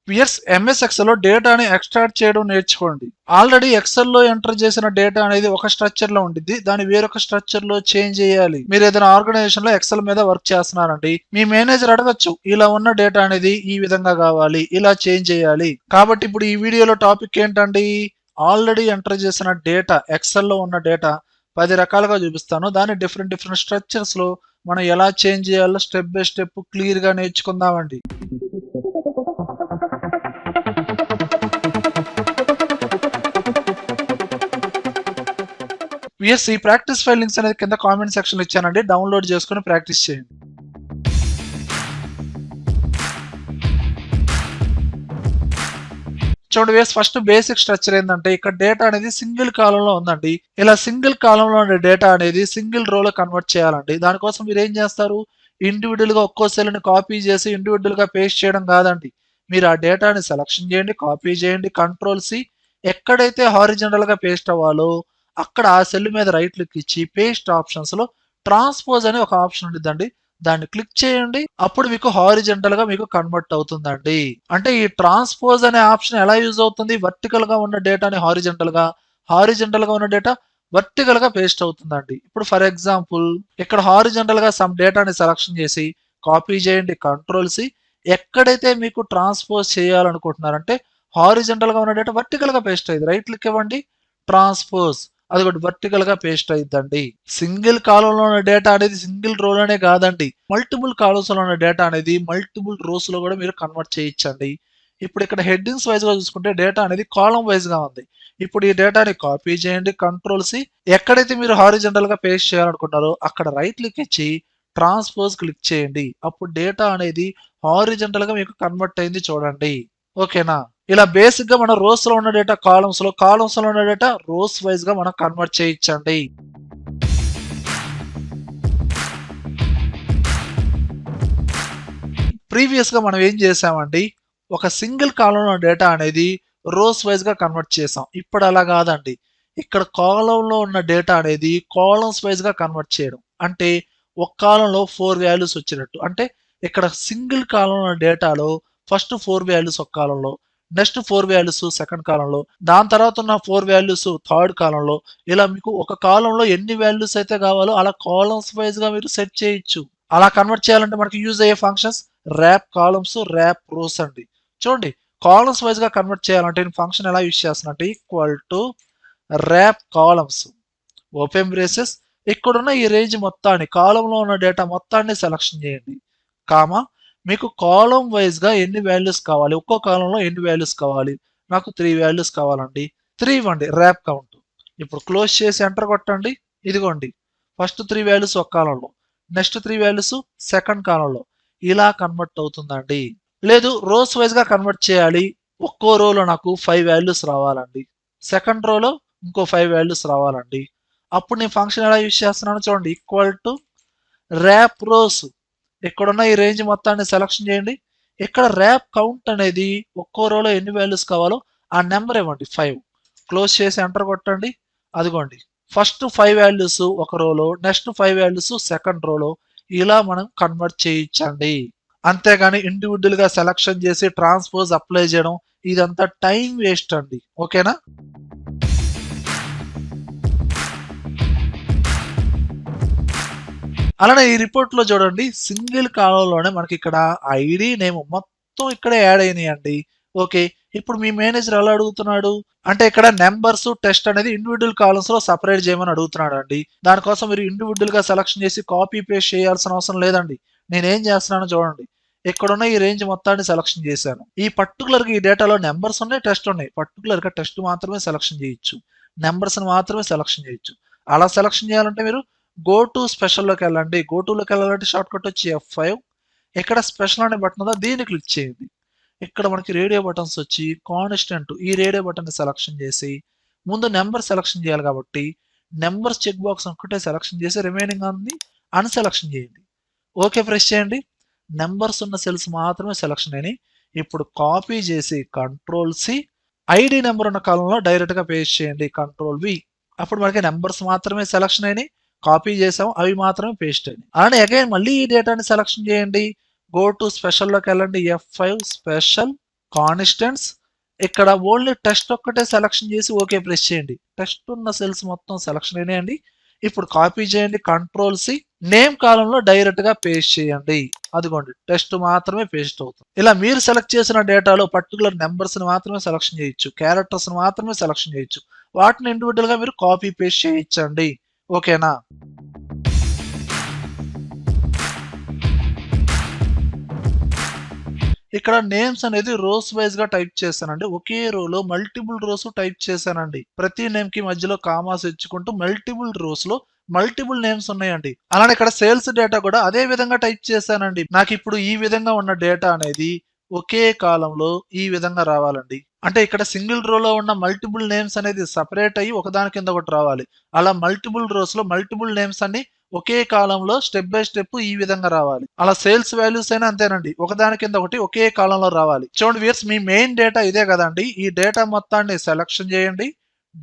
Weirs MS Excel లో డేటాని extract చేయడం నేర్చుకోండి. ఆల్రెడీ ఎక్సెల్ లో ఎంటర్ చేసిన డేటా అనేది ఒక స్ట్రక్చర్ లో ఉండిద్ది. దాన్ని వేరొక స్ట్రక్చర్ లో చేంజ్ చేయాలి. మీరు ఏదైనా ఆర్గనైజేషన్ లో ఎక్సెల్ మీద వర్క్ చేస్తున్నారండి, మీ మేనేజర్ అడగచ్చు, ఇలా ఉన్న డేటా అనేది ఈ విధంగా కావాలి, ఇలా చేంజ్ చేయాలి. కాబట్టి ఇప్పుడు ఈ వీడియోలో టాపిక్ ఏంటండి, ఆల్రెడీ ఎంటర్ చేసిన డేటా, ఎక్సెల్ లో ఉన్న డేటా 10 రకాలుగా చూపిస్తాను. దాన్ని డిఫరెంట్ డిఫరెంట్ స్ట్రక్చర్స్ లో మనం ఎలా చేంజ్ చేయాలో స్టెప్ బై స్టెప్ క్లియర్ గా నేర్చుకుందామండి. ఈ ప్రాక్టీస్ ఫైల్ లింక్స్ అనేది కింద కామెంట్ సెక్షన్ ఇచ్చానండి, డౌన్లోడ్ చేసుకుని ప్రాక్టీస్ చేయండి. చూడండి వేస్, ఫస్ట్ బేసిక్ స్ట్రక్చర్ ఏంటంటే ఇక్కడ డేటా అనేది సింగిల్ కాలంలో ఉందండి. ఇలా సింగిల్ కాలంలో ఉండే డేటా అనేది సింగిల్ రోలో కన్వర్ట్ చేయాలండి. దానికోసం మీరు ఏం చేస్తారు, ఇండివిజువల్ గా ఒక్కో సెల్ ని కాపీ చేసి ఇండివిజువల్ గా పేస్ట్ చేయడం కాదండి. మీరు ఆ డేటాని సెలక్షన్ చేయండి, కాపీ చేయండి, కంట్రోల్ సి, ఎక్కడైతే హారిజంటల్ గా పేస్ట్ అవ్వాలో అక్కడ ఆ సెల్ మీద రైట్ క్లిక్ ఇచ్చి పేస్ట్ ఆప్షన్స్ లో ట్రాన్స్పోజ్ అనే ఒక ఆప్షన్ ఉండిద్దండి, దాన్ని క్లిక్ చేయండి. అప్పుడు మీకు హారిజంటల్ గా మీకు కన్వర్ట్ అవుతుందండి. అంటే ఈ ట్రాన్స్పోజ్ అనే ఆప్షన్ ఎలా యూజ్ అవుతుంది, వర్టికల్ గా ఉన్న డేటాని హారిజంటల్ గా, హారిజంటల్ గా ఉన్న డేటా వర్టికల్ గా పేస్ట్ అవుతుందండి. ఇప్పుడు ఫర్ ఎగ్జాంపుల్ ఇక్కడ హారిజంటల్ గా సమ్ డేటాని సెలక్షన్ చేసి కాపీ చేయండి, కంట్రోల్ సి, ఎక్కడైతే మీకు ట్రాన్స్పోజ్ చేయాలనుకుంటున్నారంటే హారిజంటల్ గా ఉన్న డేటా వర్టికల్ గా పేస్ట్ అయ్యింది, రైట్ క్లిక్ ఇవ్వండి, ట్రాన్స్పోజ్, అది ఒకటి వర్టికల్ గా పేస్ట్ అయిద్దండి. సింగిల్ కాలంలో ఉన్న డేటా అనేది సింగిల్ రో లోనే కాదండి, మల్టిపుల్ కాలమ్స్ లో ఉన్న డేటా అనేది మల్టిపుల్ రోస్ లో కూడా మీరు కన్వర్ట్ చేయొచ్చండి. ఇప్పుడు ఇక్కడ హెడ్డింగ్స్ వైజ్ గా చూసుకుంటే డేటా అనేది కాలం వైజ్ గా ఉంది. ఇప్పుడు ఈ డేటాని కాపీ చేయండి, కంట్రోల్ సి, ఎక్కడైతే మీరు హారిజంటల్ గా పేస్ట్ చేయాలనుకుంటారో అక్కడ రైట్ క్లిక్ ఇచ్చి ట్రాన్స్పోజ్ క్లిక్ చేయండి. అప్పుడు డేటా అనేది హారిజంటల్ గా మీకు కన్వర్ట్ అయింది చూడండి. ఓకేనా, ఇలా బేసిక్ గా మనం రోస్ లో ఉన్న డేటా కాలమ్స్ లో, కాలమ్స్ లో ఉన్న డేటా రోస్ వైజ్ గా మనం కన్వర్ట్ చేయించండి. ప్రీవియస్ గా మనం ఏం చేసామండి, ఒక సింగిల్ కాలంలో డేటా అనేది రోస్ వైజ్ గా కన్వర్ట్ చేసాం. ఇప్పుడు అలా కాదండి, ఇక్కడ కాలంలో ఉన్న డేటా అనేది కాలమ్స్ వైజ్ గా కన్వర్ట్ చేయడం. అంటే ఒక కాలంలో 4 వాల్యూస్ వచ్చినట్టు. అంటే ఇక్కడ సింగిల్ కాలంలో ఉన్న డేటాలో ఫస్ట్ 4 వాల్యూస్ ఒక కాలంలో, నెక్స్ట్ 4 వాల్యూస్ సెకండ్ కాలంలో, దాని తర్వాత ఉన్న 4 వాల్యూస్ థర్డ్ కాలంలో, ఇలా మీకు ఒక కాలంలో ఎన్ని వాల్యూస్ అయితే కావాలో అలా కాలమ్స్ వైజ్ గా మీరు సెట్ చేయొచ్చు. అలా కన్వర్ట్ చేయాలంటే మనకి యూజ్ అయ్యే functions wrap columns, wrap rows అండి. చూడండి, కాలమ్స్ వైజ్ గా కన్వర్ట్ చేయాలంటే నేను ఫంక్షన్ ఎలా యూజ్ చేస్తున్నట్టు equal to wrap columns open braces, ఇక్కడున్న ఈ రేంజ్ మొత్తాన్ని, కాలంలో ఉన్న డేటా మొత్తాన్ని సెలక్షన్ చేయండి, కామా మీకు కాలం వైజ్ గా ఎన్ని వాల్యూస్ కావాలి, ఒక్కో కాలంలో ఎన్ని వాల్యూస్ కావాలి, నాకు 3 వాల్యూస్ కావాలండి, 3 ఇవ్వండి ర్యాప్ కౌంట్. ఇప్పుడు క్లోజ్ చేసి ఎంటర్ కొట్టండి. ఇదిగోండి, ఫస్ట్ 3 వాల్యూస్ ఒక కాలంలో, నెక్స్ట్ 3 వాల్యూస్ సెకండ్ కాలంలో, ఇలా కన్వర్ట్ అవుతుందండి. లేదు రోస్ వైజ్ గా కన్వర్ట్ చేయాలి, ఒక్కో రోలో నాకు 5 వాల్యూస్ రావాలండి, సెకండ్ రోలో ఇంకో 5 వాల్యూస్ రావాలండి. అప్పుడు నేను ఫంక్షన్ ఎలా యూజ్ చేస్తున్నాను చూడండి, ఈక్వల్ టు ర్యాప్ రోస్, ఇక్కడున్న ఈ రేంజ్ మొత్తాన్ని సెలక్షన్ చేయండి. ఇక్కడ ర్యాప్ కౌంట్ అనేది ఒక్కో రోలో ఎన్ని వాల్యూస్ కావాలో ఆ నెంబర్ ఇవ్వండి 5, క్లోజ్ చేసి ఎంటర్ కొట్టండి. అదిగోండి, ఫస్ట్ 5 వాల్యూస్ ఒక రోలో, నెక్స్ట్ 5 వాల్యూస్ సెకండ్ రోలో, ఇలా మనం కన్వర్ట్ చేయించండి. అంతేగాని ఇండివిజువల్ గా సెలక్షన్ చేసి ట్రాన్స్పోజ్ అప్లై చేయడం ఇదంతా టైం వేస్ట్ అండి. ఓకేనా, అలానే ఈ రిపోర్ట్ లో చూడండి, సింగిల్ కాలంలోనే మనకి ఇక్కడ ఐడి నేమ్ మొత్తం ఇక్కడే యాడ్ అయినాయండి. ఓకే, ఇప్పుడు మీ మేనేజర్ ఎలా అడుగుతున్నాడు అంటే ఇక్కడ నెంబర్స్ టెస్ట్ అనేది ఇండివిజువల్ కాలమ్స్ లో సపరేట్ చేయమని అడుగుతున్నాడు అండి. దానికోసం మీరు ఇండివిజువల్ గా సెలక్షన్ చేసి కాపీ పేస్ట్ చేయాల్సిన అవసరం లేదండి. నేనేం చేస్తున్నానో చూడండి, ఇక్కడున్న ఈ రేంజ్ మొత్తాన్ని సెలక్షన్ చేశాను. ఈ పర్టికులర్ గా ఈ డేటాలో నెంబర్స్ ఉన్నాయి, టెస్ట్ ఉన్నాయి. పర్టికులర్ గా టెస్ట్ మాత్రమే సెలక్షన్ చేయొచ్చు, నెంబర్స్ మాత్రమే సెలక్షన్ చేయొచ్చు. అలా సెలక్షన్ చేయాలంటే మీరు గో టు స్పెషల్ లోకి వెళ్ళండి. గో టు లోకి వెళ్ళాలంటే షార్ట్ కట్ వచ్చి F5, ఇక్కడ స్పెషల్ అనే బటన్ ఉందా, దీన్ని క్లిక్ చేయండి. ఇక్కడ మనకి రేడియో బటన్స్ వచ్చి కాన్స్టెంట్, ఈ రేడియో బటన్ సెలక్షన్ చేసి ముందు నెంబర్ సెలక్షన్ చేయాలి కాబట్టి నెంబర్స్ చెక్ బాక్స్ ఒక్కటే సెలక్షన్ చేసి రిమైనింగ్ అన్ని అన్సెలక్షన్ చేయండి. ఓకే ప్రెస్ చేయండి. నెంబర్స్ ఉన్న సెల్స్ మాత్రమే సెలక్షన్ అయినాయి. ఇప్పుడు కాపీ చేసి కంట్రోల్ సి, ఐడి నెంబర్ ఉన్న కాలంలో డైరెక్ట్ గా పేస్ట్ చేయండి, కంట్రోల్ వి. అప్పుడు మనకి నెంబర్స్ మాత్రమే సెలక్షన్ అయినాయి, కాపీ చేసాం, అవి మాత్రమే పేస్ట్ అయినాయి. అలానే అగైన్ మళ్ళీ ఈ డేటాని సెలక్షన్ చేయండి. గో టు స్పెషల్ లోకి వెళ్ళండి, F5 స్పెషల్, కాన్స్టెంట్స్. ఇక్కడ ఓన్లీ టెస్ట్ ఒక్కటే సెలక్షన్ చేసి ఓకే ప్రెస్ చేయండి. టెస్ట్ ఉన్న సెల్స్ మొత్తం సెలక్షన్ అయినాయండి. ఇప్పుడు కాపీ చేయండి, కంట్రోల్ సి, నేమ్ కాలంలో డైరెక్ట్ గా పేస్ట్ చేయండి. అదిగోండి టెస్ట్ మాత్రమే పేస్ట్ అవుతుంది. ఇలా మీరు సెలెక్ట్ చేసిన డేటాలో పర్టికులర్ నెంబర్స్ ని మాత్రమే సెలక్షన్ చేయొచ్చు, క్యారెక్టర్స్ ని మాత్రమే సెలక్షన్ చేయొచ్చు. వాటిని ఇండివిజువల్ గా మీరు కాపీ పేస్ట్ చేయొచ్చండి. ఓకేనా? ఇక్కడ నేమ్స్ అనేది రోస్ వైజ్ గా టైప్ చేశానండి. ఒకే రోలో మల్టిపుల్ రోస్ టైప్ చేశానండి. ప్రతి నేమ్ కి మధ్యలో కామాస్ ఇచ్చుకుంటూ మల్టిపుల్ రోస్ లో మల్టిపుల్ నేమ్స్ ఉన్నాయండి. అలానే ఇక్కడ సేల్స్ డేటా కూడా అదే విధంగా టైప్ చేశానండి. నాకు ఇప్పుడు ఈ విధంగా ఉన్న డేటా అనేది ఒకే కాలంలో ఈ విధంగా రావాలండి. అంటే ఇక్కడ సింగిల్ రోలో ఉన్న మల్టిపుల్ నేమ్స్ అనేది సపరేట్ అయ్యి ఒకదాని కింద ఒకటి రావాలి. అలా మల్టిపుల్ రోస్ లో మల్టిపుల్ నేమ్స్ అన్ని ఒకే కాలంలో స్టెప్ బై స్టెప్ ఈ విధంగా రావాలి. అలా సేల్స్ వాల్యూస్ అయినా అంతేనండి, ఒకదాని కింద ఒకటి ఒకే కాలంలో రావాలి. చూడండి వ్యూయర్స్, మీ మెయిన్ డేటా ఇదే కదండి. ఈ డేటా మొత్తాన్ని సెలక్షన్ చేయండి,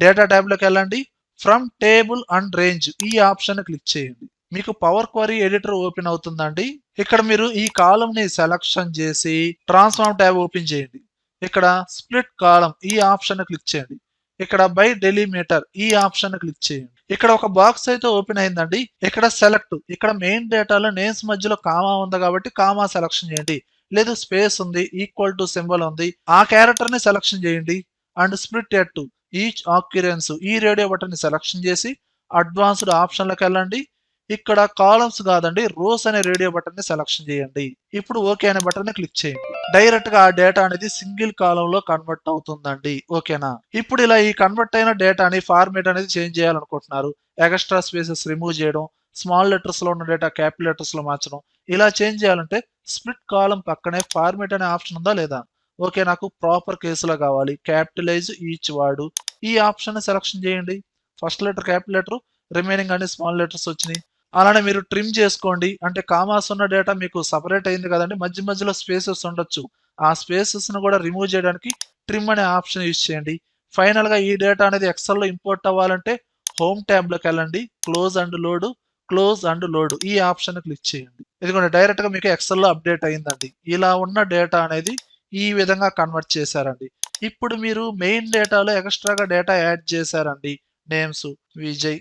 డేటా ట్యాబ్ లోకి వెళ్ళండి, ఫ్రమ్ టేబుల్ అండ్ రేంజ్ ఈ ఆప్షన్ క్లిక్ చేయండి. మీకు పవర్ క్వరీ ఎడిటర్ ఓపెన్ అవుతుందండి. ఇక్కడ మీరు ఈ కాలం ని సెలక్షన్ చేసి ట్రాన్స్ఫార్మ్ ట్యాబ్ ఓపెన్ చేయండి. ఇక్కడ స్ప్లిట్ కాలం ఈ ఆప్షన్ క్లిక్ చేయండి. ఇక్కడ బై డెలిమీటర్ ఈ ఆప్షన్ క్లిక్ చేయండి. ఇక్కడ ఒక బాక్స్ అయితే ఓపెన్ అయిందండి. ఇక్కడ సెలెక్ట్, ఇక్కడ మెయిన్ డేటాలో నేమ్స్ మధ్యలో కామా ఉంది కాబట్టి కామా సెలక్షన్ చేయండి. లేదు స్పేస్ ఉంది, ఈక్వల్ టు సింబల్ ఉంది, ఆ క్యారెక్టర్ ని సెలక్షన్ చేయండి. And split at each occurrence ఈ రేడియో బటన్ ని సెలక్షన్ చేసి అడ్వాన్స్డ్ ఆప్షన్లకు వెళ్ళండి. ఇక్కడ కాలమ్స్ కాదండి, రోస్ అనే రేడియో బటన్ ని సెలక్షన్ చేయండి. ఇప్పుడు ఓకే అనే బటన్ ని క్లిక్ చేయండి. డైరెక్ట్ గా ఆ డేటా అనేది సింగిల్ కాలం లో కన్వర్ట్ అవుతుందండి. ఓకేనా? ఇప్పుడు ఇలా ఈ కన్వర్ట్ అయిన డేటాని ఫార్మేట్ అనేది చేంజ్ చేయాలనుకుంటున్నారు. ఎక్స్ట్రా స్పేసెస్ రిమూవ్ చేయడం, స్మాల్ లెటర్స్ లో ఉన్న డేటా క్యాపిటల్ లెటర్స్ లో మార్చడం, ఇలా చేంజ్ చేయాలంటే స్ప్లిట్ కాలం పక్కనే ఫార్మేట్ అనే ఆప్షన్ ఉందా లేదా? ఓకే, నాకు ప్రాపర్ కేసులో కావాలి, క్యాపిటలైజ్ ఈచ్ వర్డ్ ఈ ఆప్షన్ సెలక్షన్ చేయండి. First letter capital letter, remaining అన్ని స్మాల్ లెటర్స్ వచ్చినాయి. అలానే మీరు ట్రిమ్ చేసుకోండి. అంటే కామాస్ ఉన్న డేటా మీకు సపరేట్ అయింది కదండి, మధ్య మధ్యలో స్పేసెస్ ఉండొచ్చు. ఆ స్పేసెస్ ను కూడా రిమూవ్ చేయడానికి ట్రిమ్ అనే ఆప్షన్ యూజ్ చేయండి. ఫైనల్ గా ఈ డేటా అనేది ఎక్సెల్ లో ఇంపోర్ట్ అవ్వాలంటే హోమ్ ట్యాబ్ లోకి వెళ్ళండి, close and load, close and load ఈ ఆప్షన్ క్లిక్ చేయండి. ఇదిగోండి డైరెక్ట్ గా మీకు ఎక్సెల్ లో అప్డేట్ అయిందండి. ఇలా ఉన్న డేటా అనేది ఈ విధంగా కన్వర్ట్ చేశారండి. ఇప్పుడు మీరు మెయిన్ డేటాలో ఎక్స్ట్రాగా డేటా యాడ్ చేశారండి. నేమ్స్ విజయ్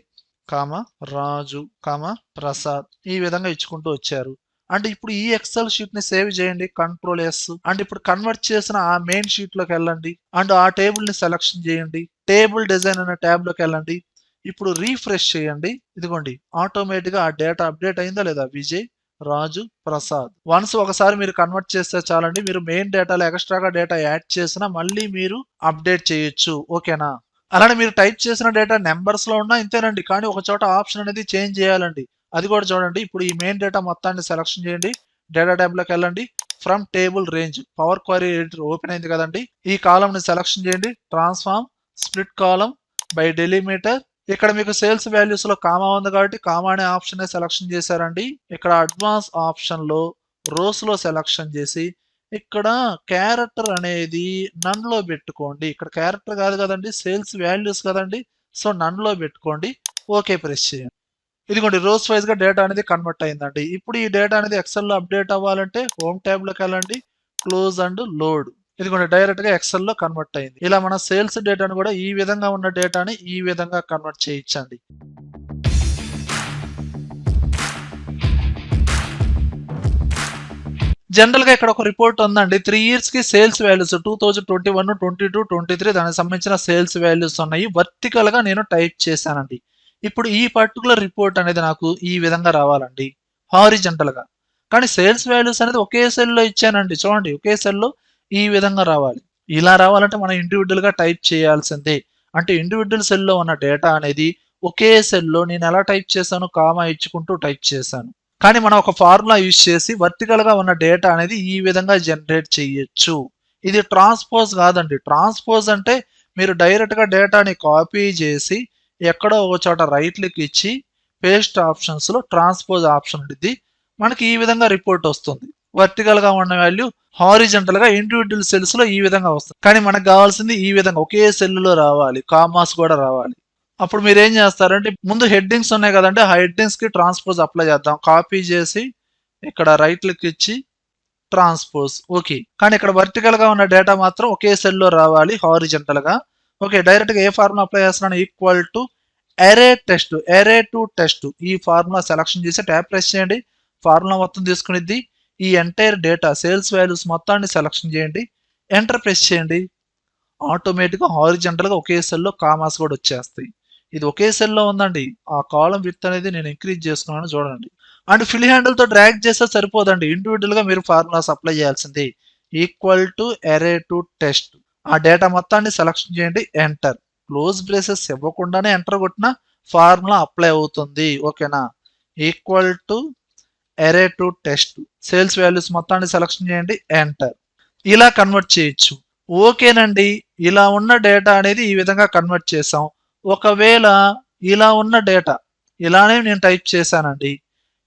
కామ రాజు కామ ప్రసాద్ ఈ విధంగా ఇచ్చుకుంటూ వచ్చారు. అంటే ఇప్పుడు ఈ ఎక్సెల్ షీట్ ని సేవ్ చేయండి, కంట్రోల్ ఎస్. అంటే ఇప్పుడు కన్వర్ట్ చేసిన ఆ మెయిన్ షీట్ లోకి వెళ్ళండి. అండ్ ఆ టేబుల్ ని సెలక్షన్ చేయండి, టేబుల్ డిజైన్ అనే ట్యాబ్ లోకి వెళ్ళండి. ఇప్పుడు రీఫ్రెష్ చేయండి. ఇదిగోండి ఆటోమేటిక్ గా ఆ డేటా అప్డేట్ అయిందా లేదా? విజయ్, రాజు, ప్రసాద్. వన్స్ ఒకసారి మీరు కన్వర్ట్ చేస్తే చాలండి, మీరు మెయిన్ డేటాలో ఎక్స్ట్రాగా డేటా యాడ్ చేసినా మళ్ళీ మీరు అప్డేట్ చేయొచ్చు. ఓకేనా? అలానే మీరు టైప్ చేసిన డేటా నెంబర్స్ లో ఉన్నా ఇంతేనండి, కానీ ఒక చోట ఆప్షన్ అనేది చేంజ్ చేయాలండి. అది కూడా చూడండి. ఇప్పుడు ఈ మెయిన్ డేటా మొత్తాన్ని సెలక్షన్ చేయండి, డేటా ట్యాబ్ లోకి వెళ్ళండి, from table range power query editor open అయింది కదండి, ఈ కాలం ని సెలక్షన్ చేయండి, ట్రాన్స్ఫార్మ్ స్ప్లిట్ కాలం బై డెలిమీటర్. ఇక్కడ మీకు సేల్స్ వాల్యూస్ లో కామా ఉంది కాబట్టి కామా అనే ఆప్షన్ సెలక్షన్ చేశారండి. ఇక్కడ అడ్వాన్స్ ఆప్షన్ లో రోస్ లో సెలక్షన్ చేసి ఇక్కడ క్యారెక్టర్ అనేది నన్ లో పెట్టుకోండి. ఇక్కడ క్యారెక్టర్ కాదు కదండి, సేల్స్ వాల్యూస్ కదండి, సో నన్ లో పెట్టుకోండి. ఓకే ప్రెస్ చేయండి. ఇదిగోండి రోస్ వైజ్ గా డేటా అనేది కన్వర్ట్ అయిందండి. ఇప్పుడు ఈ డేటా అనేది ఎక్సెల్ లో అప్డేట్ అవ్వాలంటే హోమ్ ట్యాబ్ లోకి వెళ్ళండి, క్లోజ్ అండ్ లోడ్. ఇదిగోండి డైరెక్ట్ గా ఎక్సెల్ లో కన్వర్ట్ అయింది. ఇలా మన సేల్స్ డేటాను కూడా ఈ విధంగా ఉన్న డేటాని ఈ విధంగా కన్వర్ట్ చేయించండి. జనరల్ గా ఇక్కడ ఒక రిపోర్ట్ ఉందండి. 3 ఇయర్స్ కి సేల్స్ వాల్యూస్ 2021, 22, 23 దానికి సంబంధించిన సేల్స్ వాల్యూస్ ఉన్నాయి. వర్టికల్ గా నేను టైప్ చేశానండి. ఇప్పుడు ఈ పర్టికులర్ రిపోర్ట్ అనేది నాకు ఈ విధంగా రావాలండి, హారిజంటల్ గా. కానీ సేల్స్ వాల్యూస్ అనేది ఒకే సెల్ లో ఇచ్చానండి. చూడండి ఒకే సెల్ లో ఈ విధంగా రావాలి. ఇలా రావాలంటే మనం ఇండివిజువల్ గా టైప్ చేయాల్సిందే. అంటే ఇండివిజువల్ సెల్ లో ఉన్న డేటా అనేది ఒకే సెల్ లో నేను ఎలా టైప్ చేశాను, కామా ఇచ్చుకుంటూ టైప్ చేశాను. కానీ మనం ఒక ఫార్ములా యూజ్ చేసి వర్టికల్ గా ఉన్న డేటా అనేది ఈ విధంగా జనరేట్ చేయొచ్చు. ఇది ట్రాన్స్పోజ్ కాదండి. ట్రాన్స్పోజ్ అంటే మీరు డైరెక్ట్ గా డేటాని కాపీ చేసి ఎక్కడో ఒక చోట రైట్ క్లిక్ ఇచ్చి పేస్ట్ ఆప్షన్స్ లో ట్రాన్స్పోజ్ ఆప్షన్ ఉంటుంది, మనకి ఈ విధంగా రిపోర్ట్ వస్తుంది. వర్టికల్ గా ఉన్న వాల్యూ హారిజంటల్ గా ఇండివిజువల్ సెల్స్ లో ఈ విధంగా వస్తుంది. కానీ మనకు కావాల్సింది ఈ విధంగా ఒకే సెల్ లో రావాలి, కామాస్ కూడా రావాలి. అప్పుడు మీరు ఏం చేస్తారంటే ముందు హెడ్డింగ్స్ ఉన్నాయి కదండి, ఆ హెడ్డింగ్స్ కి ట్రాన్స్పోజ్ అప్లై చేద్దాం. కాపీ చేసి ఇక్కడ రైట్ క్లిక్ ఇచ్చి ట్రాన్స్పోజ్. ఓకే. కానీ ఇక్కడ వర్టికల్ గా ఉన్న డేటా మాత్రం ఒకే సెల్ లో రావాలి హారిజంటల్ గా. ఓకే, డైరెక్ట్ గా ఏ ఫార్ములా అప్లై చేస్తున్నాను, ఈక్వల్ టు అరే టెస్ట్, అరే టు టెస్ట్. ఈ ఫార్ములా సెలక్షన్ చేసి ట్యాబ్ ప్రెస్ చేయండి. ఫార్ములా మొత్తం తీసుకునిద్ది. ఈ ఎంటైర్ డేటా సేల్స్ వాల్యూస్ మొత్తాన్ని సెలక్షన్ చేయండి. ఎంటర్ ప్రెస్ చేయండి. ఆటోమేటిక్గా హారిజంటల్ గా ఒకే సెల్ లో కామాస్ కూడా వచ్చేస్తాయి. ఇది ఒకే సెల్ లో ఉందండి. ఆ కాలం విడ్త్ అనేది నేను ఇంక్రీజ్ చేసుకున్నాను చూడండి. అండ్ ఫిల్ హ్యాండిల్ తో డ్రాగ్ చేస్తే సరిపోదండి, ఇండివిజువల్ గా మీరు ఫార్ములాస్ అప్లై చేయాల్సింది. ఈక్వల్ టు అరే టు టెస్ట్. ఆ డేటా మొత్తాన్ని సెలక్షన్ చేయండి. ఎంటర్. క్లోజ్ బ్రేసెస్ ఇవ్వకుండానే ఎంటర్ కొట్టిన ఫార్ములా అప్లై అవుతుంది. ఓకేనా. ఈక్వల్ టు అరే టు టెస్ట్. సేల్స్ వాల్యూస్ మొత్తాన్ని సెలక్షన్ చేయండి. ఎంటర్. ఇలా కన్వర్ట్ చేయొచ్చు. ఓకేనండి, ఇలా ఉన్న డేటా అనేది ఈ విధంగా కన్వర్ట్ చేసాం. ఒకవేళ ఇలా ఉన్న డేటా ఇలానే నేను టైప్ చేశానండి,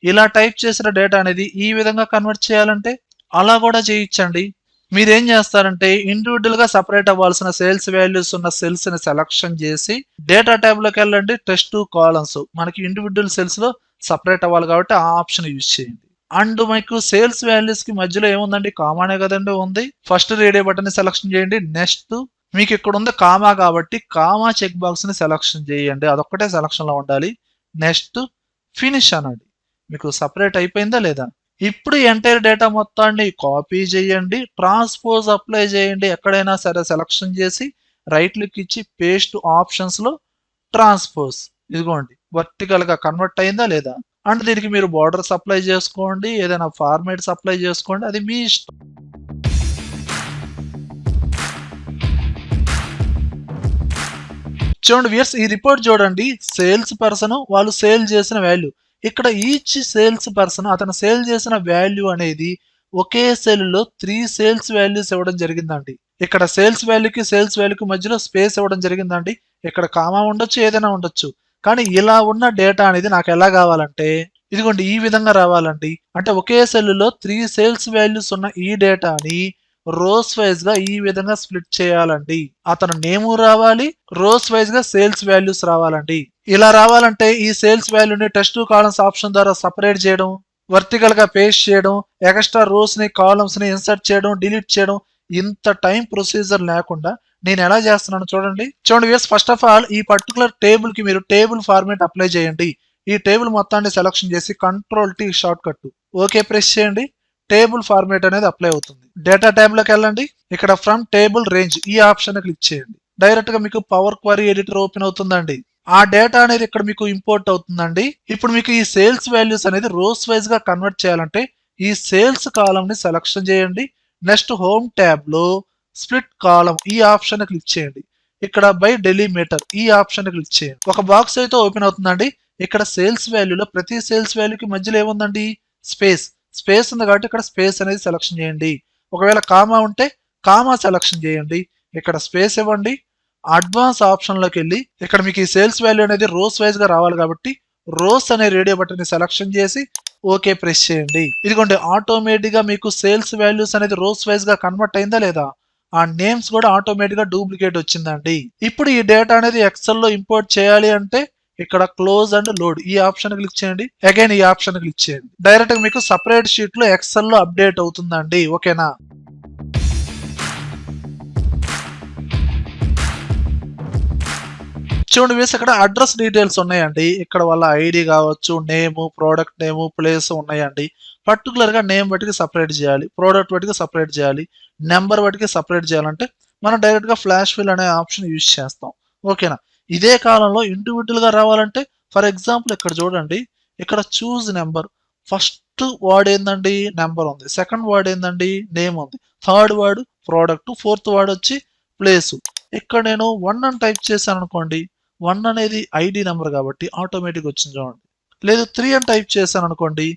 ఇలా టైప్ చేసిన డేటా అనేది ఈ విధంగా కన్వర్ట్ చేయాలంటే అలా కూడా చేయొచ్చండి. మీరేం చేస్తారంటే ఇండివిజువల్ గా సపరేట్ అవ్వాల్సిన సేల్స్ వాల్యూస్ ఉన్న సెల్స్ ని సెలక్షన్ చేసి డేటా ట్యాబ్ లోకి వెళ్ళండి. టెస్ట్ కాలమ్స్ మనకి ఇండివిజువల్ సెల్స్ లో సపరేట్ అవ్వాలి కాబట్టి ఆ ఆప్షన్ యూజ్ చేయండి. అండ్ మీకు సేల్స్ వాల్యూస్ కి మధ్యలో ఏముందండి, కామానే కదండి ఉంది. ఫస్ట్ రేడియో బటన్ ని సెలక్షన్ చేయండి. నెక్స్ట్ మీకు ఇక్కడ ఉంది కామా కాబట్టి కామా చెక్ బాక్స్ ని సెలక్షన్ చేయండి. అదొక్కటే సెలక్షన్ లో ఉండాలి. నెక్స్ట్ ఫినిష్ అనండి. మీకు సపరేట్ అయిపోయిందా లేదా. ఇప్పుడు ఎంటైర్ డేటా మొత్తాన్ని కాపీ చేయండి. ట్రాన్స్పోజ్ అప్లై చేయండి. ఎక్కడైనా సరే సెలక్షన్ చేసి రైట్ క్లిక్ ఇచ్చి పేస్ట్ ఆప్షన్స్ లో ట్రాన్స్పోజ్. ఇదిగోండి వర్టికల్ గా కన్వర్ట్ అయిందా లేదా. అండ్ దీనికి మీరు బార్డర్స్ అప్లై చేసుకోండి, ఏదైనా ఫార్మాట్స్ అప్లై చేసుకోండి, అది మీ ఇష్టం. చూడండి వ్యూయర్స్, ఈ రిపోర్ట్ చూడండి. సేల్స్ పర్సన్ వాళ్ళు సేల్ చేసిన వాల్యూ, ఇక్కడ ఈచ్ సేల్స్ పర్సన్ అతను సేల్ చేసిన వాల్యూ అనేది ఒకే సెల్ లో 3 సేల్స్ వాల్యూస్ ఇవ్వడం జరిగిందండి. ఇక్కడ సేల్స్ వాల్యూకి మధ్యలో స్పేస్ ఇవ్వడం జరిగిందండి. ఇక్కడ కామా ఉండొచ్చు, ఏదైనా ఉండొచ్చు. కానీ ఇలా ఉన్న డేటా అనేది నాకు ఎలా కావాలంటే ఇదిగోండి ఈ విధంగా రావాలండి. అంటే ఒకే సెల్ లో 3 సేల్స్ వాల్యూస్ ఉన్న ఈ డేటాని రోస్ వైజ్ గా ఈ విధంగా స్ప్లిట్ చేయాలండి. అతను నేము రావాలి, రోస్ వైజ్ గా సేల్స్ వాల్యూస్ రావాలండి. ఇలా రావాలంటే ఈ సేల్స్ వాల్యూని టెస్ట్ కాలమ్స్ ఆప్షన్ ద్వారా సపరేట్ చేయడం, వర్టికల్ గా పేస్ట్ చేయడం, ఎక్స్ట్రా రోస్ ని కాలమ్స్ ని ఇన్సర్ట్ చేయడం, డిలీట్ చేయడం, ఇంత టైం ప్రొసీజర్ లేకుండా నేను ఎలా చేస్తున్నాను చూడండి. వ్యూయర్స్, ఫస్ట్ ఆఫ్ ఆల్ ఈ పర్టికులర్ టేబుల్ కి మీరు టేబుల్ ఫార్మేట్ అప్లై చేయండి. ఈ టేబుల్ మొత్తాన్ని సెలక్షన్ చేసి control tea short cut okay press చేయండి. టేబుల్ ఫార్మేట్ అనేది అప్లై అవుతుంది. డేటా ట్యాబ్ లోకి వెళ్ళండి. ఇక్కడ ఫ్రమ్ టేబుల్ రేంజ్ ఈ ఆప్షన్ క్లిక్ చేయండి. డైరెక్ట్ గా మీకు పవర్ క్వరీ ఎడిటర్ ఓపెన్ అవుతుందండి. ఆ డేటా అనేది ఇక్కడ మీకు ఇంపోర్ట్ అవుతుందండి. ఇప్పుడు మీకు ఈ సేల్స్ వాల్యూస్ అనేది రోస్ వైజ్ గా కన్వర్ట్ చేయాలంటే ఈ సేల్స్ కాలమ్ ని సెలక్షన్ చేయండి. నెక్స్ట్ హోమ్ ట్యాబ్ లో స్ప్లిట్ కాలమ్ ఈ ఆప్షన్ క్లిక్ చేయండి. ఇక్కడ బై డెలిమీటర్ ఈ ఆప్షన్ క్లిక్ చేయండి. ఒక బాక్స్ అయితే ఓపెన్ అవుతుందండి. ఇక్కడ సేల్స్ వాల్యూలో ప్రతి సేల్స్ వాల్యూకి మధ్యలో ఏముందండి, స్పేస్ ఉంది కాబట్టి ఇక్కడ స్పేస్ అనేది సెలక్షన్ చేయండి. ఒకవేళ కామా ఉంటే కామా సెలక్షన్ చేయండి. ఇక్కడ స్పేస్ ఇవ్వండి. అడ్వాన్స్ ఆప్షన్ లోకి వెళ్ళి ఇక్కడ మీకు ఈ సేల్స్ వాల్యూ అనేది రోస్ వైజ్ గా రావాలి కాబట్టి రోస్ అనే రేడియో బటన్ ని సెలక్షన్ చేసి ఓకే ప్రెస్ చేయండి. ఇదిగోండి ఆటోమేటిక్ గా మీకు సేల్స్ వాల్యూస్ అనేది రోస్ వైజ్ గా కన్వర్ట్ అయిందా లేదా. ఆ నేమ్స్ కూడా ఆటోమేటిక్ గా డూప్లికేట్ వచ్చిందండి. ఇప్పుడు ఈ డేటా అనేది ఎక్సెల్ లో ఇంపోర్ట్ చేయాలి అంటే ఇక్కడ క్లోజ్ అండ్ లోడ్ ఈ ఆప్షన్ క్లిక్ చేయండి. అగైన్ ఈ ఆప్షన్ క్లిక్ చేయండి. డైరెక్ట్ గా మీకు సపరేట్ షీట్ లో ఎక్సెల్ లో అప్డేట్ అవుతుందండి. ఓకేనా. చూడండి వేసి ఇక్కడ అడ్రస్ డీటెయిల్స్ ఉన్నాయండి. ఇక్కడ వాళ్ళ ఐడి కావచ్చు, నేమ్, ప్రోడక్ట్ నేమ్, ప్లేస్ ఉన్నాయండి. పర్టికులర్ గా నేమ్ బట్టికి సపరేట్ చేయాలి, ప్రోడక్ట్ బట్టికి సపరేట్ చేయాలి, నెంబర్ బట్టికి సపరేట్ చేయాలంటే మనం డైరెక్ట్ గా ఫ్లాష్ ఫిల్ అనే ఆప్షన్ యూజ్ చేస్తాం. ఓకేనా. ఇదే కాలంలో ఇండివిజువల్ గా రావాలంటే ఫర్ ఎగ్జాంపుల్ ఇక్కడ చూడండి, ఇక్కడ చూజ్ నెంబర్. ఫస్ట్ వర్డ్ ఏందండి, నెంబర్ ఉంది. సెకండ్ వర్డ్ ఏందండి, నేమ్ ఉంది. Third word product, fourth word వచ్చి ప్లేస్. ఇక్కడ నేను 1 అని టైప్ చేశాను అనుకోండి, 1 అనేది ఐడి నెంబర్ కాబట్టి ఆటోమేటిక్ వచ్చింది చూడండి. లేదు 3 అని టైప్ చేశాను అనుకోండి,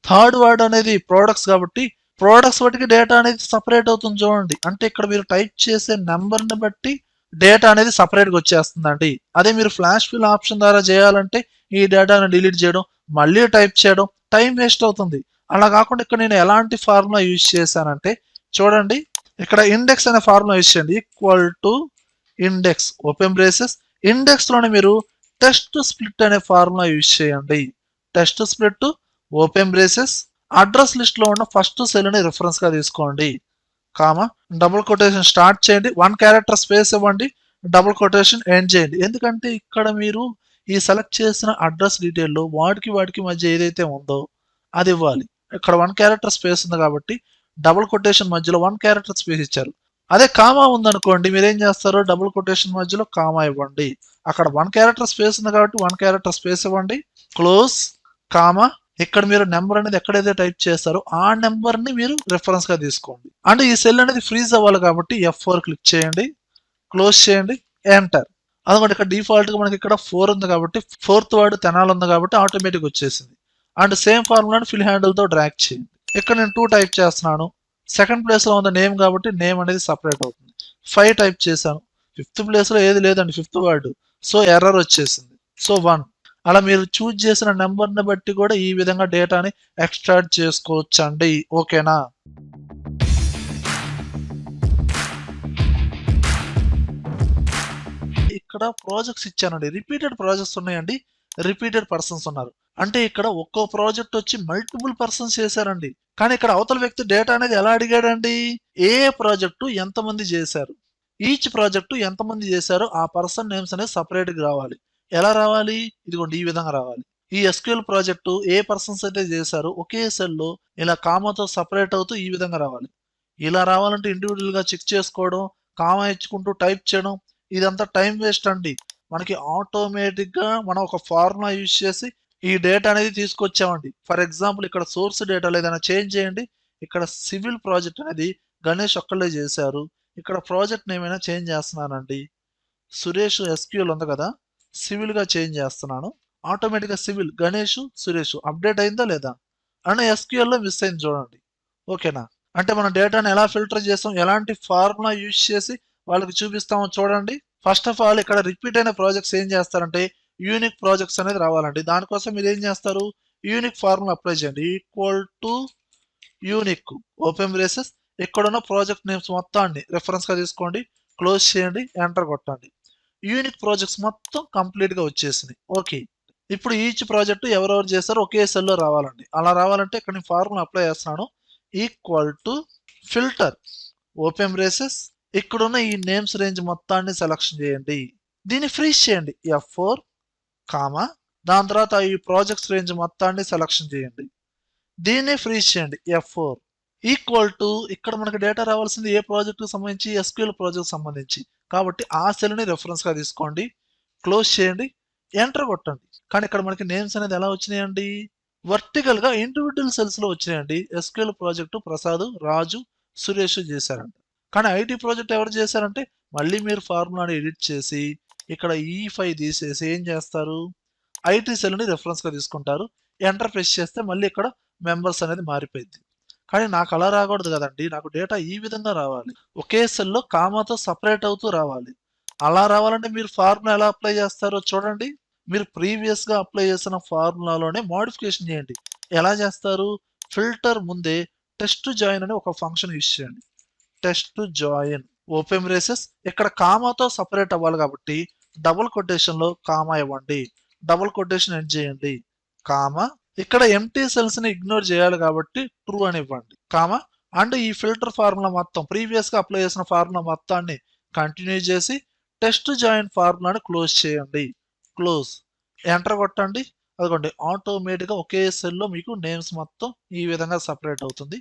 థర్డ్ వర్డ్ అనేది ప్రోడక్ట్స్ కాబట్టి ప్రోడక్ట్స్ బట్టి డేటా అనేది సపరేట్ అవుతుంది చూడండి. అంటే ఇక్కడ మీరు టైప్ చేసే నెంబర్ ని బట్టి డేటా అనేది సపరేట్ గా వచ్చేస్తుందండి. అదే మీరు ఫ్లాష్ ఫిల్ ఆప్షన్ ద్వారా చేయాలంటే ఈ డేటాను డిలీట్ చేయడం, మళ్ళీ టైప్ చేయడం, టైం వేస్ట్ అవుతుంది. అలా కాకుండా ఇక్కడ నేను ఎలాంటి ఫార్ములా యూజ్ చేశానంటే చూడండి, ఇక్కడ ఇండెక్స్ అనే ఫార్ములా యూజ్ చేయండి. Equal to index open braces. Index లోనే మీరు టెస్ట్ స్ప్లిట్ అనే ఫార్ములా యూజ్ చేయండి. Test split open braces address list లో ఉన్న ఫస్ట్ సెల్ ని రిఫరెన్స్ గా తీసుకోండి, కామా డబుల్ కొటేషన్ స్టార్ట్ చేయండి, 1 క్యారెక్టర్ స్పేస్ ఇవ్వండి, డబుల్ కొటేషన్ ఎండ్ చేయండి. ఎందుకంటే ఇక్కడ మీరు ఈ సెలెక్ట్ చేసిన అడ్రస్ డీటెయిల్ లో వాటికి మధ్య ఏదైతే ఉందో అది ఇవ్వాలి. ఇక్కడ 1 క్యారెక్టర్ స్పేస్ ఉంది కాబట్టి డబుల్ కొటేషన్ మధ్యలో 1 క్యారెక్టర్ స్పేస్ ఇచ్చారు. అదే కామా ఉందనుకోండి, మీరేం చేస్తారు, డబుల్ కొటేషన్ మధ్యలో కామా ఇవ్వండి. అక్కడ 1 క్యారెక్టర్ స్పేస్ ఉంది కాబట్టి 1 క్యారెక్టర్ స్పేస్ ఇవ్వండి, క్లోజ్, కామా. ఇక్కడ మీరు నెంబర్ అనేది ఎక్కడైతే టైప్ చేస్తారో ఆ నెంబర్ ని మీరు రిఫరెన్స్ గా తీసుకోండి. అంటే ఈ సెల్ అనేది ఫ్రీజ్ అవ్వాలి కాబట్టి F4 క్లిక్ చేయండి, క్లోజ్ చేయండి, ఎంటర్. అదొకటి ఇక్కడ డిఫాల్ట్ గా మనకి ఇక్కడ 4 ఉంది కాబట్టి ఫోర్త్ వర్డ్ తెనాలి ఉంది కాబట్టి ఆటోమేటిక్ వచ్చేసింది. అండ్ సేమ్ ఫార్ములాని ఫిల్ హ్యాండిల్ తో డ్రాగ్ చేయండి. ఇక్కడ నేను 2 టైప్ చేస్తున్నాను, సెకండ్ ప్లేస్ లో ఉన్న నేమ్ కాబట్టి నేమ్ అనేది సపరేట్ అవుతుంది. 5 టైప్ చేశాను, ఫిఫ్త్ ప్లేస్ లో ఏది లేదండి, ఫిఫ్త్ వర్డ్, సో ఎర్రర్ వచ్చేసింది. సో 1. అలా మీరు చూజ్ చేసిన నెంబర్ ని బట్టి కూడా ఈ విధంగా డేటాని ఎక్స్ట్రాక్ట్ చేసుకోవచ్చు అండి. ఓకేనా? ఇక్కడ ప్రాజెక్ట్స్ ఇచ్చానండి, రిపీటెడ్ ప్రాజెక్ట్స్ ఉన్నాయండి, రిపీటెడ్ పర్సన్స్ ఉన్నారు. అంటే ఇక్కడ ఒక్కో ప్రాజెక్ట్ వచ్చి మల్టిపుల్ పర్సన్స్ చేశారండి. కానీ ఇక్కడ అవతల వ్యక్తి డేటా అనేది ఎలా అడిగాడండి, ఏ ప్రాజెక్టు ఎంతమంది చేశారు, ఈచ్ ప్రాజెక్టు ఎంతమంది చేశారో ఆ పర్సన్ నేమ్స్ అనేది సపరేట్ గా రావాలి. ఎలా రావాలి, ఇదిగోండి ఈ విధంగా రావాలి. ఈ SQL ప్రాజెక్టు ఏ పర్సన్స్ అయితే చేశారో ఒకే సెల్ లో ఇలా కామాతో సపరేట్ అవుతూ ఈ విధంగా రావాలి. ఇలా రావాలంటే ఇండివిజువల్ గా చెక్ చేసుకోవడం, కామా ఇచ్చుకుంటూ టైప్ చేయడం, ఇదంతా టైం వేస్ట్ అండి. మనకి ఆటోమేటిక్ గా మనం ఒక ఫార్ములా యూజ్ చేసి ఈ డేటా అనేది తీసుకొచ్చామండి. ఫర్ ఎగ్జాంపుల్ ఇక్కడ సోర్స్ డేటాలో ఏదైనా చేంజ్ చేయండి. ఇక్కడ సివిల్ ప్రాజెక్ట్ అనేది గణేష్ ఒక్కళ్ళే చేశారు. ఇక్కడ ప్రాజెక్ట్ ఏమైనా చేంజ్ చేస్తున్నానండి, సురేష్ SQL ఉంది కదా, సివిల్ గా చేంజ్ చేస్తున్నాను. ఆటోమేటిక్ గా సివిల్ గణేష్ సురేష్ అప్డేట్ అయిందా లేదా అన్న SQL లో మిస్ అయింది చూడండి. ఓకేనా? అంటే మనం డేటాను ఎలా ఫిల్టర్ చేస్తాం, ఎలాంటి ఫార్ములా యూజ్ చేసి వాళ్ళకి చూపిస్తామో చూడండి. ఫస్ట్ ఆఫ్ ఆల్ ఇక్కడ రిపీట్ అయిన ప్రాజెక్ట్స్ ఏం చేస్తారంటే యూనిక్ ప్రాజెక్ట్స్ అనేది రావాలండి. దానికోసం మీరు ఏం చేస్తారు, యూనిక్ ఫార్ములా అప్లై చేయండి, equal to unique open braces, ఇక్కడున్న ప్రాజెక్ట్ నేమ్స్ మొత్తాన్ని రిఫరెన్స్ గా తీసుకోండి, క్లోజ్ చేయండి, ఎంటర్ కొట్టండి. యూనిక్ ప్రాజెక్ట్స్ మొత్తం కంప్లీట్ గా వచ్చేసినాయి. ఓకే, ఇప్పుడు ఈచ్ ప్రాజెక్ట్ ఎవరెవరు చేస్తారో ఒకే సెల్ లో రావాలండి. అలా రావాలంటే ఇక్కడ నేను ఫార్ములా అప్లై చేస్తున్నాను, equal to filter open braces, ఇక్కడున్న ఈ నేమ్స్ రేంజ్ మొత్తాన్ని సెలక్షన్ చేయండి, దీన్ని ఫ్రీజ్ చేయండి F4, కామా, దాని తర్వాత ఈ ప్రాజెక్ట్స్ రేంజ్ మొత్తాన్ని సెలక్షన్ చేయండి, దీన్ని ఫ్రీజ్ చేయండి F4, ఈక్వల్ టు ఇక్కడ మనకి డేటా రావాల్సింది ఏ ప్రాజెక్ట్ సంబంధించి, SQL ప్రాజెక్ట్ సంబంధించి కాబట్టి ఆ సెల్ ని రెఫరెన్స్ గా తీసుకోండి, క్లోజ్ చేయండి, ఎంటర్ కొట్టండి. కానీ ఇక్కడ మనకి నేమ్స్ అనేది ఎలా వచ్చినాయండి, వర్టికల్ గా ఇండివిజువల్ సెల్స్ లో వచ్చినాయండి. SQL ప్రాజెక్టు ప్రసాద్, రాజు, సురేష్ చేశారంట. కానీ IT ప్రాజెక్ట్ ఎవరు చేశారంటే మళ్ళీ మీరు ఫార్ములాని ఎడిట్ చేసి ఇక్కడ E5 తీసేసి ఏం చేస్తారు, IT సెల్ ని రెఫరెన్స్ గా తీసుకుంటారు, ఎంటర్ ప్రెస్ చేస్తే మళ్ళీ ఇక్కడ మెంబర్స్ అనేది మారిపోయింది. కానీ నాకు అలా రాకూడదు కదండి, నాకు డేటా ఈ విధంగా రావాలి, ఒకే సెల్ లో కామాతో సపరేట్ అవుతూ రావాలి. అలా రావాలంటే మీరు ఫార్ములా ఎలా అప్లై చేస్తారో చూడండి. మీరు ప్రీవియస్ గా అప్లై చేసిన ఫార్ములాలోనే మోడిఫికేషన్ చేయండి. ఎలా చేస్తారు, ఫిల్టర్ ముందే టెస్ట్ జాయిన్ అని ఒక ఫంక్షన్ యూజ్ చేయండి, టెస్ట్ జాయిన్ ఓపెన్ బ్రేసెస్, ఇక్కడ కామాతో సపరేట్ అవ్వాలి కాబట్టి డబుల్ కొటేషన్ లో కామా ఇవ్వండి, డబుల్ కొటేషన్ ఎండ్ చేయండి, కామా, ఇక్కడ ఎంటీ సెల్స్ ని ఇగ్నోర్ చేయాలి కాబట్టి ట్రూ అని ఇవ్వండి, కామా. అండ్ ఈ ఫిల్టర్ ఫార్ములా మొత్తం ప్రీవియస్ గా అప్లై చేసిన ఫార్ములా మొత్తాన్ని కంటిన్యూ చేసి టెస్ట్ జాయిన్ ఫార్ములాని క్లోజ్ చేయండి, క్లోజ్, ఎంటర్ కొట్టండి. అదిగోండి ఆటోమేటిక్ గా ఒకే సెల్ లో మీకు నేమ్స్ మొత్తం ఈ విధంగా సపరేట్ అవుతుంది.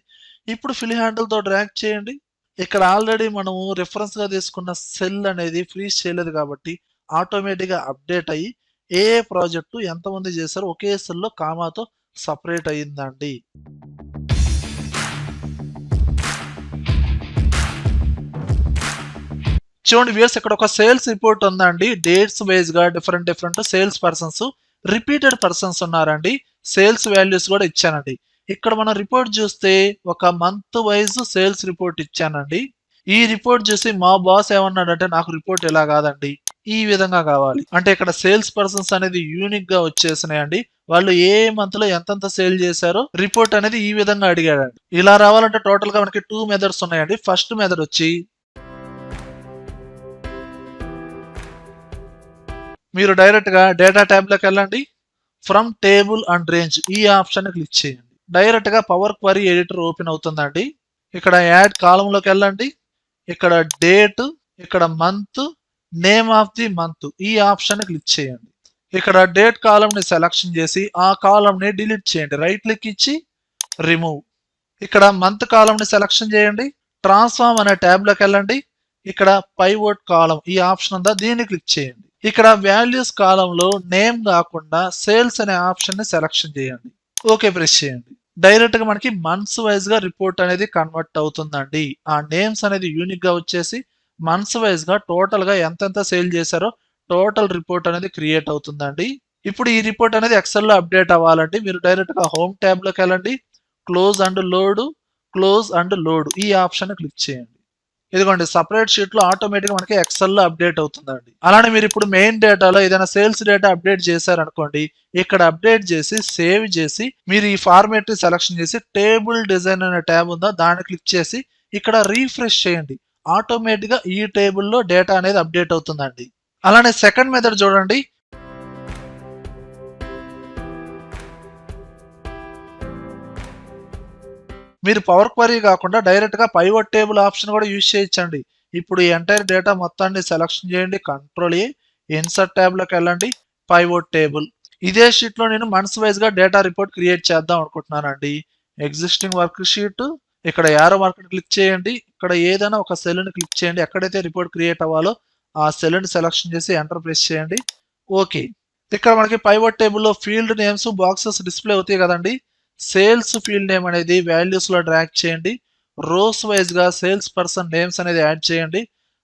ఇప్పుడు ఫిల్ హ్యాండిల్ తో డ్రాగ్ చేయండి. ఇక్కడ ఆల్రెడీ మనము రిఫరెన్స్ గా తీసుకున్న సెల్ అనేది ఫ్రీజ్ చేయలేదు కాబట్టి ఆటోమేటిక్ గా అప్డేట్ అయ్యి ఏ ప్రాజెక్టు ఎంతమంది చేశారో ఒకే సెల్ లో కామాతో సపరేట్ అయ్యిందండి. చూడండి వ్యూయర్స్, ఇక్కడ ఒక సేల్స్ రిపోర్ట్ ఉందండి, డేట్స్ వైజ్ గా different sales persons, repeated persons ఉన్నారండి, సేల్స్ వాల్యూస్ కూడా ఇచ్చానండి. ఇక్కడ మనం రిపోర్ట్ చూస్తే ఒక మంత్ వైజ్ సేల్స్ రిపోర్ట్ ఇచ్చానండి. ఈ రిపోర్ట్ చూసి మా బాస్ ఏమన్నాడంటే నాకు రిపోర్ట్ ఇలా కాదండి, ఈ విధంగా కావాలి. అంటే ఇక్కడ సేల్స్ పర్సన్స్ అనేది యూనిక్ గా వచ్చేసినాయండి. వాళ్ళు ఏ మంత్ లో ఎంతెంత సేల్ చేశారో రిపోర్ట్ అనేది ఈ విధంగా అడిగాడండి. ఇలా రావాలంటే టోటల్ గా మనకి 2 మెథడ్స్ ఉన్నాయండి. ఫస్ట్ మెథడ్ వచ్చి మీరు డైరెక్ట్ గా డేటా ట్యాబ్ లోకి వెళ్ళండి, ఫ్రమ్ టేబుల్ అండ్ రేంజ్ ఈ ఆప్షన్ క్లిక్ చేయండి. డైరెక్ట్ గా పవర్ క్వరీ ఎడిటర్ ఓపెన్ అవుతుందండి. ఇక్కడ యాడ్ కాలమ్ లోకి వెళ్ళండి. ఇక్కడ డేట్, ఇక్కడ month, name of the month ఈ ఆప్షన్ క్లిక్ చేయండి. ఇక్కడ డేట్ కాలమ్ ని సెలక్షన్ చేసి ఆ కాలమ్ ని డిలీట్ చేయండి. రైట్ క్లిక్ ఇచ్చి రిమూవ్. ఇక్కడ మంత్ కాలమ్ ని సెలక్షన్ చేయండి. ట్రాన్స్ఫార్మ్ అనే ట్యాబ్ లోకి వెళ్ళండి. ఇక్కడ పైవోట్ కాలమ్ ఈ ఆప్షన్ ఉందా, దీన్ని క్లిక్ చేయండి. ఇక్కడ వాల్యూస్ కాలమ్ లో నేమ్ కాకుండా సేల్స్ అనే ఆప్షన్ ని సెలక్షన్ చేయండి. ఓకే ప్రెస్ చేయండి. డైరెక్ట్ గా మనకి మంత్స్ వైజ్ గా రిపోర్ట్ అనేది కన్వర్ట్ అవుతుందండి. ఆ నేమ్స్ అనేది యూనిక్ గా వచ్చేసి మంత్స్ వైజ్ గా టోటల్ గా ఎంతెంత సేల్ చేశారో టోటల్ రిపోర్ట్ అనేది క్రియేట్ అవుతుందండి. ఇప్పుడు ఈ రిపోర్ట్ అనేది ఎక్సెల్ లో అప్డేట్ అవ్వాలంటే మీరు డైరెక్ట్ గా హోమ్ ట్యాబ్ లోకి వెళ్ళండి. క్లోజ్ అండ్ లోడ్ ఈ ఆప్షన్ క్లిక్ చేయండి. ఇదిగోండి సపరేట్ షీట్ లో ఆటోమేటిక్ మనకి ఎక్సెల్ లో అప్డేట్ అవుతుందండి. అలానే మీరు ఇప్పుడు మెయిన్ డేటాలో ఏదైనా సేల్స్ డేటా అప్డేట్ చేశారనుకోండి, ఇక్కడ అప్డేట్ చేసి సేవ్ చేసి మీరు ఈ ఫార్మేట్ ని సెలక్షన్ చేసి టేబుల్ డిజైన్ అనే ట్యాబ్ ఉందా దాన్ని క్లిక్ చేసి ఇక్కడ రీఫ్రెష్ చేయండి. ఆటోమేటిక్ గా ఈ టేబుల్ లో డేటా అనేది అప్డేట్ అవుతుందండి. అలానే సెకండ్ మెథడ్ చూడండి. మీరు పవర్ క్వరీ కాకుండా డైరెక్ట్ గా పైవట్ టేబుల్ ఆప్షన్ కూడా యూజ్ చేయొచ్చండి. ఇప్పుడు ఈ ఎంటైర్ డేటా మొత్తాన్ని సెలక్షన్ చేయండి. కంట్రోల్ ఏ, ఇన్సర్ట్ ట్యాబ్ లోకి వెళ్ళండి. పైవట్ టేబుల్ ఇదే షీట్ లో నేను మంత్స్ వైజ్ గా డేటా రిపోర్ట్ క్రియేట్ చేద్దాం అనుకుంటున్నానండి. ఎగ్జిస్టింగ్ వర్క్ షీట్, ఇక్కడ యారో మార్క్ ని క్లిక్ చేయండి. ఇక్కడ ఏదైనా ఒక సెల్ ని క్లిక్ చేయండి. ఎక్కడైతే రిపోర్ట్ క్రియేట్ అవ్వాలో ఆ సెల్ ని సెలక్షన్ చేసి ఎంటర్ ప్రెస్ చేయండి. ఓకే. ఇక్కడ మనకి పైవట్ టేబుల్లో ఫీల్డ్ నేమ్స్ బాక్సెస్ డిస్ప్లే అవుతాయి కదండి. సేల్స్ ఫీల్డ్ నేమ్ అనేది వాల్యూస్ లో డ్రాగ్ చేయండి. రోస్ వైజ్ గా సేల్స్ పర్సన్ నేమ్స్ అనేది యాడ్ చేయండి.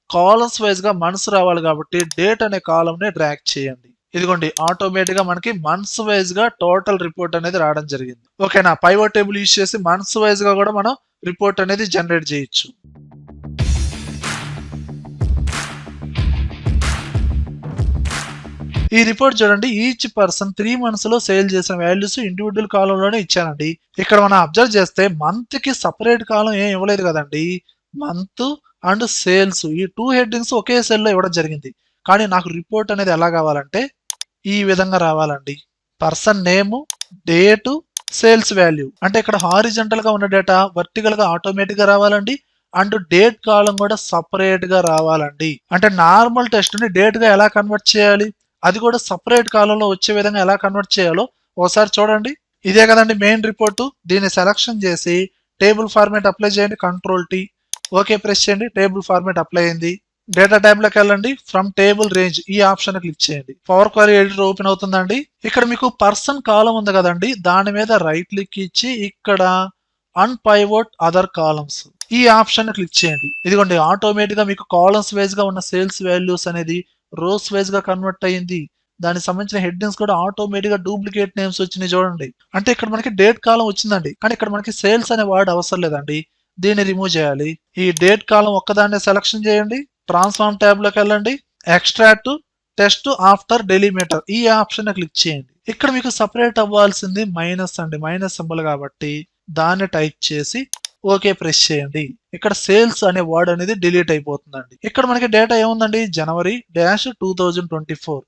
కాలమ్స్ వైజ్ గా మంత్స్ రావాలి కాబట్టి డేట్ అనే కాలమ్ ని డ్రాగ్ చేయండి. ఇదిగోండి ఆటోమేటిక్ గా మనకి మంత్స్ వైజ్ గా టోటల్ రిపోర్ట్ అనేది రావడం జరిగింది. ఓకేనా. పైవట్ టేబుల్ యూజ్ చేసి మంత్స్ వైజ్ గా కూడా మనం రిపోర్ట్ అనేది జనరేట్ చేయొచ్చు. ఈ రిపోర్ట్ చూడండి. ఈచ్ పర్సన్ 3 మంత్స్ లో సేల్ చేసిన వాల్యూస్ ఇండివిజువల్ కాలం లోనే ఇచ్చానండి. ఇక్కడ మనం అబ్జర్వ్ చేస్తే మంత్ కి సపరేట్ కాలం ఏం ఇవ్వలేదు కదండి. మంత్ అండ్ సేల్స్ ఈ 2 హెడ్డింగ్స్ ఒకే సెల్ లో ఇవ్వడం జరిగింది. కానీ నాకు రిపోర్ట్ అనేది ఎలా కావాలంటే ఈ విధంగా రావాలండి. Person name, date, sales value. అంటే ఇక్కడ హారిజంటల్ గా ఉన్న డేటా వర్టికల్ గా ఆటోమేటిక్ గా రావాలండి. అండ్ డేట్ కాలం కూడా సపరేట్ గా రావాలండి. అంటే నార్మల్ టెస్ట్ ని డేట్ గా ఎలా కన్వర్ట్ చేయాలి, అది కూడా సపరేట్ కాలంలో వచ్చే విధంగా ఎలా కన్వర్ట్ చేయాలో ఒకసారి చూడండి. ఇదే కదండి మెయిన్ రిపోర్టు. దీన్ని సెలక్షన్ చేసి టేబుల్ ఫార్మేట్ అప్లై చేయండి. కంట్రోల్ టీ, ఓకే ప్రెస్ చేయండి. టేబుల్ ఫార్మేట్ అప్లై అయింది. డేటా ట్యాబ్ లోకి వెళ్ళండి. ఫ్రమ్ టేబుల్ రేంజ్ ఈ ఆప్షన్ క్లిక్ చేయండి. పవర్ క్వరీ ఎడిటర్ ఓపెన్ అవుతుందండి. ఇక్కడ మీకు పర్సన్ కాలం ఉంది కదండి, దాని మీద రైట్ క్లిక్ ఇచ్చి ఇక్కడ అన్పైవోట్ అదర్ కాలమ్స్ ఈ ఆప్షన్ క్లిక్ చేయండి. ఇదిగోండి ఆటోమేటిక్ గా మీకు కాలమ్స్ వైజ్ గా ఉన్న సేల్స్ వాల్యూస్ అనేది రోస్ వైజ్ గా కన్వర్ట్ అయ్యింది. దానికి సంబంధించిన హెడ్డింగ్స్ కూడా ఆటోమేటిక్ గా డూప్లికేట్ నేమ్స్ వచ్చినాయి చూడండి. అంటే ఇక్కడ మనకి డేట్ కాలం వచ్చిందండి, కానీ ఇక్కడ మనకి సేల్స్ అనే వర్డ్ అవసరం లేదండి. దీన్ని రిమూవ్ చేయాలి. ఈ డేట్ కాలం ఒక్కదాన్ని సెలక్షన్ చేయండి. ట్రాన్స్ఫార్మ్ ట్యాబ్ లోకి వెళ్ళండి. ఎక్స్ట్రాక్ట్ టెస్ట్ ఆఫ్టర్ డెలిమీటర్ ఈ ఆప్షన్ క్లిక్ చేయండి. ఇక్కడ మీకు సపరేట్ అవ్వాల్సింది మైనస్ అండి, మైనస్ సింబల్ కాబట్టి దాన్ని టైప్ చేసి ఓకే ప్రెస్ చేయండి. ఇక్కడ సేల్స్ అనే వర్డ్ అనేది డిలీట్ అయిపోతుందండి. ఇక్కడ మనకి డేటా ఏముందండి, జనవరి డాష్ 2024.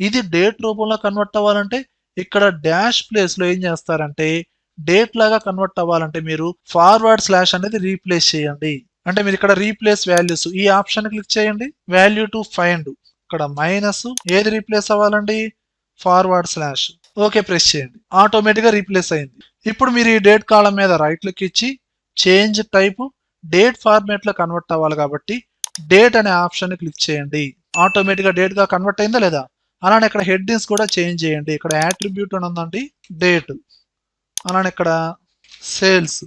ఇది డేట్ రూపంలో కన్వర్ట్ అవ్వాలంటే ఇక్కడ డాష్ ప్లేస్ లో ఏం చేస్తారంటే డేట్ లాగా కన్వర్ట్ అవ్వాలంటే మీరు ఫార్వర్డ్ స్లాష్ అనేది రీప్లేస్ చేయండి. అంటే మీరు ఇక్కడ రీప్లేస్ వాల్యూస్ ఈ ఆప్షన్ క్లిక్ చేయండి. వాల్యూ టు ఫైండ్ ఇక్కడ మైనస్ ఏది రీప్లేస్ అవ్వాలండి, ఫార్వర్డ్ స్లాష్. ఓకే ప్రెస్ చేయండి. ఆటోమేటిక్ గా రీప్లేస్ అయింది. ఇప్పుడు మీరు ఈ డేట్ కాలం మీద రైట్ క్లిక్ ఇచ్చి చేంజ్ టైప్ డేట్ ఫార్మేట్ లో కన్వర్ట్ అవ్వాలి కాబట్టి డేట్ అనే ఆప్షన్ క్లిక్ చేయండి. ఆటోమేటిక్ గా డేట్ గా కన్వర్ట్ అయిందా లేదా. అలానే ఇక్కడ హెడ్డింగ్స్ కూడా చేంజ్ చేయండి. ఇక్కడ యాట్రిబ్యూట్ అని ఉందండి, డేట్, అలానే ఇక్కడ సేల్స్.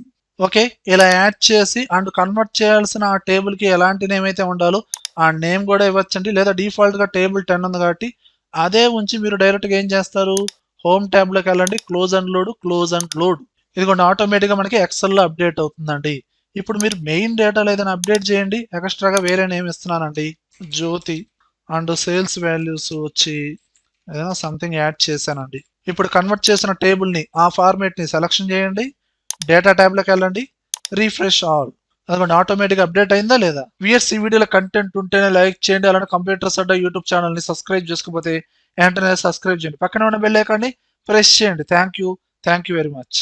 ఓకే, ఇలా యాడ్ చేసి అండ్ కన్వర్ట్ చేయాల్సిన ఆ టేబుల్ కి ఎలాంటి నేమ్ అయితే ఉండాలో ఆ నేమ్ కూడా ఇవ్వచ్చండి. లేదా డిఫాల్ట్ గా టేబుల్ 10 ఉంది కాబట్టి అదే ఉంచి మీరు డైరెక్ట్ గా ఏం చేస్తారు, హోమ్ ట్యాబ్ లోకి వెళ్ళండి. Close and load. ఇదిగోండి ఆటోమేటిక్ గా మనకి ఎక్సెల్ లో అప్డేట్ అవుతుందండి. ఇప్పుడు మీరు మెయిన్ డేటాలో ఏదైనా అప్డేట్ చేయండి. ఎక్స్ట్రాగా వేరే నేమ్ ఇస్తున్నానండి, జ్యోతి, అండ్ సేల్స్ వాల్యూస్ వచ్చి ఏదైనా సంథింగ్ యాడ్ చేశానండి. ఇప్పుడు కన్వర్ట్ చేసిన టేబుల్ ని ఆ ఫార్మేట్ ని సెలక్షన్ చేయండి. డేటా ట్యాబ్ లోకి వెళ్ళండి. Refresh all. అదిగోండి ఆటోమేటిక్ అప్డేట్ అయిందా లేదా. విఎస్ ఈ వీడియోలో కంటెంట్ ఉంటేనే లైక్ చేయండి. అలానే కంప్యూటర్స్ అడ్డా యూట్యూబ్ ఛానల్ ని సబ్స్క్రైబ్ చేసుకోకపోతే వెంటనే సబ్స్క్రైబ్ చేయండి. పక్కన ఉన్న బెల్ ఐకాన్ ని ప్రెస్ చేయండి. Thank you very much.